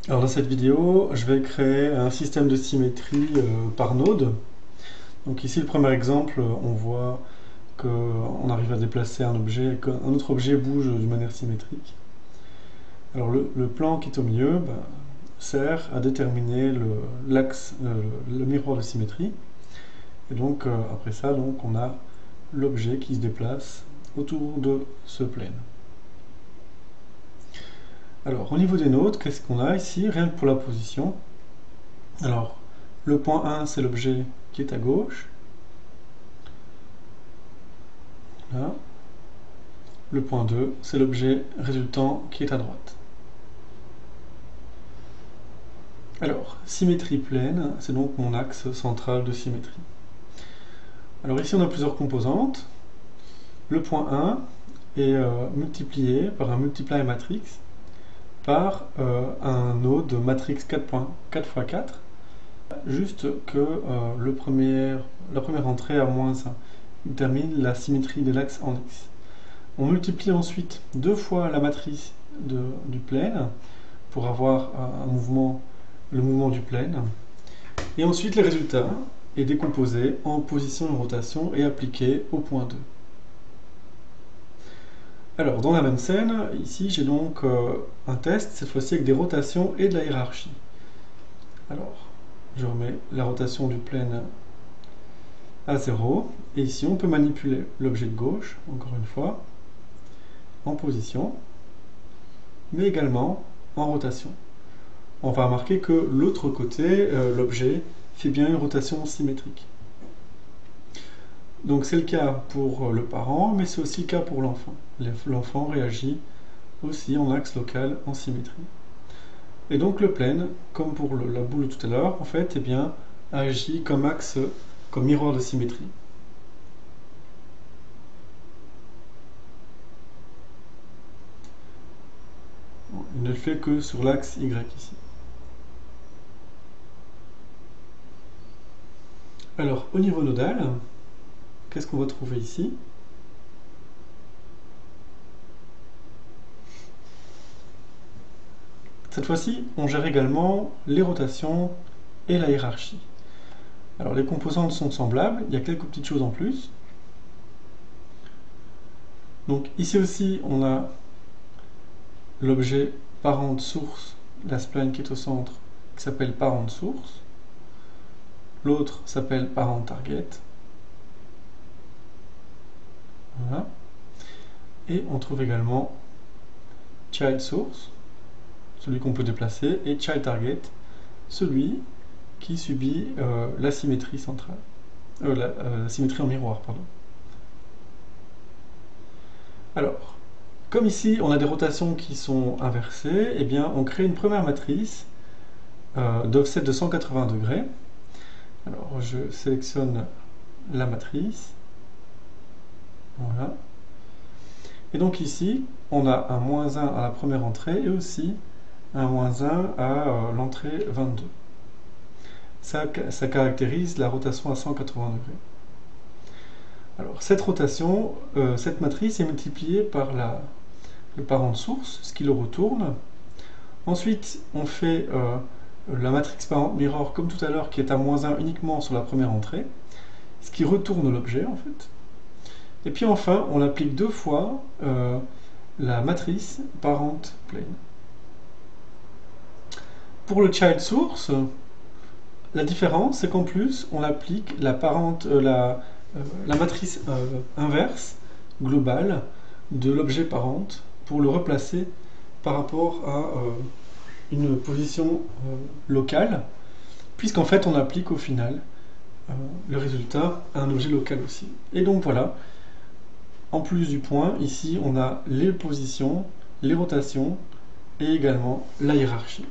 Alors dans cette vidéo, je vais créer un système de symétrie par node. Donc ici, le premier exemple, on voit qu'on arrive à déplacer un objet et qu'un autre objet bouge d'une manière symétrique. Alors le plan qui est au milieu sert à déterminer l'axe, le miroir de symétrie. Et donc après ça, on a l'objet qui se déplace autour de ce plane. Alors, au niveau des nodes, qu'est-ce qu'on a ici? Rien que pour la position. Alors, le point 1, c'est l'objet qui est à gauche. Là. Le point 2, c'est l'objet résultant qui est à droite. Alors, symétrie pleine, c'est donc mon axe central de symétrie. Alors ici, on a plusieurs composantes. Le point 1 est multiplié par un multiply matrix par un node matrix 4 x 4, juste que la première entrée à moins 1 détermine la symétrie de l'axe en x. On multiplie ensuite deux fois la matrice du plane pour avoir le mouvement du plane. Et ensuite, le résultat est décomposé en position et rotation et appliqué au point 2. Alors, dans la même scène, ici, j'ai donc un test, cette fois-ci avec des rotations et de la hiérarchie. Alors, je remets la rotation du plane à 0. Et ici, on peut manipuler l'objet de gauche, encore une fois, en position, mais également en rotation. On va remarquer que l'autre côté, l'objet, fait bien une rotation symétrique. Donc c'est le cas pour le parent, mais c'est aussi le cas pour l'enfant. L'enfant réagit aussi en axe local en symétrie. Et donc le plane, comme pour la boule tout à l'heure, en fait, agit comme axe, comme miroir de symétrie. Il ne le fait que sur l'axe Y ici. Alors, au niveau nodal, qu'est-ce qu'on va trouver ici? Cette fois-ci, on gère également les rotations et la hiérarchie. Alors, les composantes sont semblables, il y a quelques petites choses en plus. Donc, ici aussi, on a l'objet parent source, la spline qui est au centre, qui s'appelle parent source. L'autre s'appelle parent target. Voilà. Et on trouve également child source, celui qu'on peut déplacer, et child target, celui qui subit la symétrie centrale. La symétrie en miroir, pardon. Alors, comme ici on a des rotations qui sont inversées, eh bien on crée une première matrice d'offset de 180 degrés. Alors je sélectionne la matrice. Voilà. Et donc ici, on a un moins 1 à la première entrée et aussi un moins 1 à l'entrée 22. Ça caractérise la rotation à 180 degrés. Alors cette rotation, cette matrice est multipliée par le parent de source, ce qui le retourne. Ensuite, on fait la matrice parent mirror comme tout à l'heure qui est à moins 1 uniquement sur la première entrée, ce qui retourne l'objet en fait. Et puis enfin, on applique deux fois la matrice parent plane. Pour le child source, la différence c'est qu'en plus on applique la matrice inverse globale de l'objet parent pour le replacer par rapport à une position locale, puisqu'en fait on applique au final le résultat à un objet local aussi. Et donc voilà, en plus du point, ici on a les positions, les rotations et également la hiérarchie.